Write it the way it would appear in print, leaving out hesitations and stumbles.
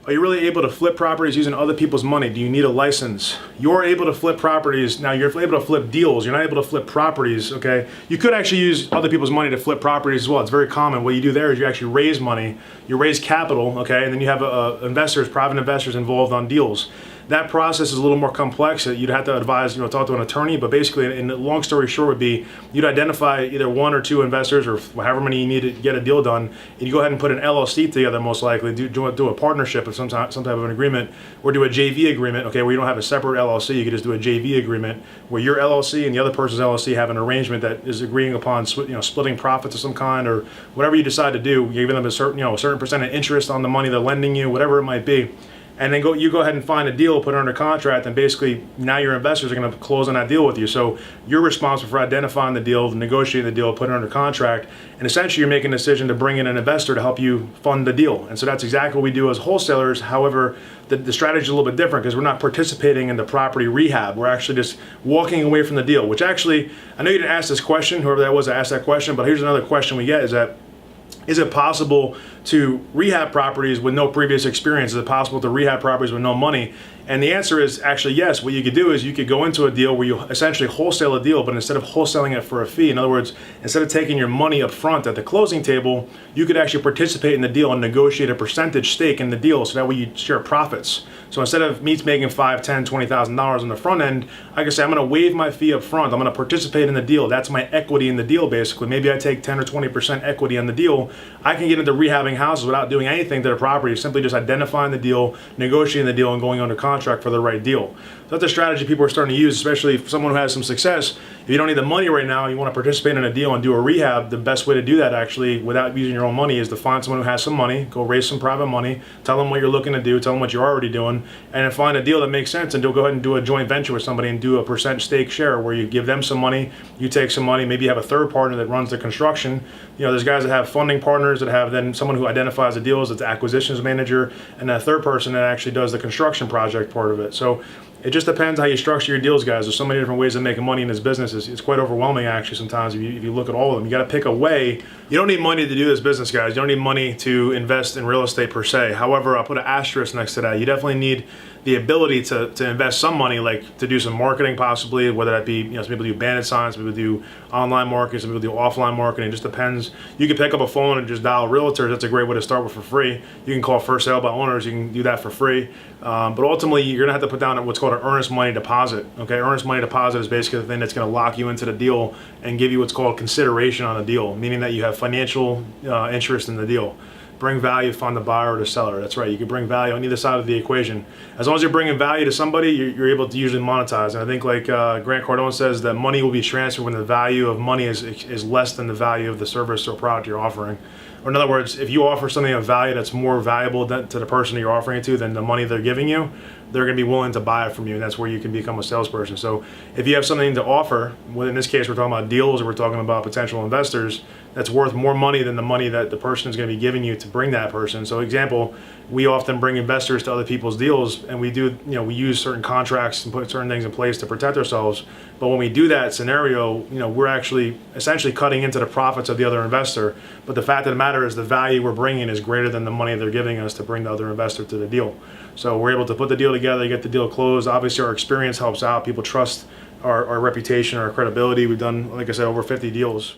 Are you really able to flip properties using other people's money? Do you need a license? You're able to flip properties. Now you're able to flip deals. You're not able to flip properties, okay? You could actually use other people's money to flip properties as well. It's very common. What you do there is you actually raise money, you raise capital, okay? And then you have investors, private investors involved on deals. That process is a little more complex. You'd have to advise, talk to an attorney, but basically, in the long story short would be, you'd identify either one or two investors or however many you need to get a deal done, and you go ahead and put an LLC together, most likely, do a partnership of some type of an agreement, or do a JV agreement, okay, where you don't have a separate LLC, you could just do a JV agreement, where your LLC and the other person's LLC have an arrangement that is agreeing upon, splitting profits of some kind, or whatever you decide to do, giving them a certain percent of interest on the money they're lending you, whatever it might be. And then you go ahead and find a deal, put it under contract, and basically now your investors are going to close on that deal with you. So you're responsible for identifying the deal, negotiating the deal, putting it under contract, and essentially you're making a decision to bring in an investor to help you fund the deal. And so that's exactly what we do as wholesalers. However, the strategy is a little bit different because we're not participating in the property rehab. We're actually just walking away from the deal, which actually, I know you didn't ask this question, whoever that was that asked that question, but here's another question we get is it possible to rehab properties with no previous experience? Is it possible to rehab properties with no money? And the answer is actually yes. What you could do is you could go into a deal where you essentially wholesale a deal, but instead of wholesaling it for a fee, in other words, instead of taking your money up front at the closing table, you could actually participate in the deal and negotiate a percentage stake in the deal, so that way you share profits. So instead of me making $5,000, $10,000, $20,000 on the front end, I can say I'm going to waive my fee up front. I'm going to participate in the deal. That's my equity in the deal, basically. Maybe I take 10 or 20% equity on the deal. I can get into rehabbing houses without doing anything to the property, simply just identifying the deal, negotiating the deal, and going under contract for the right deal. So that's a strategy people are starting to use, especially if someone who has some success. If you don't need the money right now, you want to participate in a deal and do a rehab, the best way to do that actually without using your own money is to find someone who has some money, go raise some private money, tell them what you're looking to do, tell them what you're already doing, and then find a deal that makes sense and go ahead and do a joint venture with somebody and do a percent stake share where you give them some money, you take some money, maybe you have a third partner that runs the construction. There's guys that have funding partners that have then someone who identifies the deals, it's acquisitions manager, and a third person that actually does the construction project part of it. So it just depends how you structure your deals, guys. There's so many different ways of making money in this business. It's quite overwhelming, actually, sometimes if you look at all of them. You got to pick a way. You don't need money to do this business, guys. You don't need money to invest in real estate per se. However, I'll put an asterisk next to that. You definitely need the ability to invest some money, like to do some marketing possibly, whether that be, some people do bandit signs, some people do online marketing, some people do offline marketing. It just depends. You can pick up a phone and just dial realtors. That's a great way to start with for free. You can call first sale by owners. You can do that for free. But ultimately, you're going to have to put down what's called an earnest money deposit. Okay, earnest money deposit is basically the thing that's going to lock you into the deal and give you what's called consideration on the deal, meaning that you have financial interest in the deal. Bring value, fund the buyer or the seller. That's right. You can bring value on either side of the equation. As long as you're bringing value to somebody, you're able to usually monetize. And I think like Grant Cardone says that money will be transferred when the value of money is less than the value of the service or product you're offering. Or in other words, if you offer something of value that's more valuable to the person that you're offering it to than the money they're giving you, they're going to be willing to buy it from you, and that's where you can become a salesperson. So if you have something to offer, well, in this case we're talking about deals or we're talking about potential investors, that's worth more money than the money that the person is going to be giving you to bring that person. So example, we often bring investors to other people's deals, and we we use certain contracts and put certain things in place to protect ourselves. But when we do that scenario, we're actually essentially cutting into the profits of the other investor. But the fact of the matter is the value we're bringing is greater than the money they're giving us to bring the other investor to the deal. So we're able to put the deal together, get the deal closed. Obviously our experience helps out. People trust our reputation, our credibility. We've done, like I said, over 50 deals.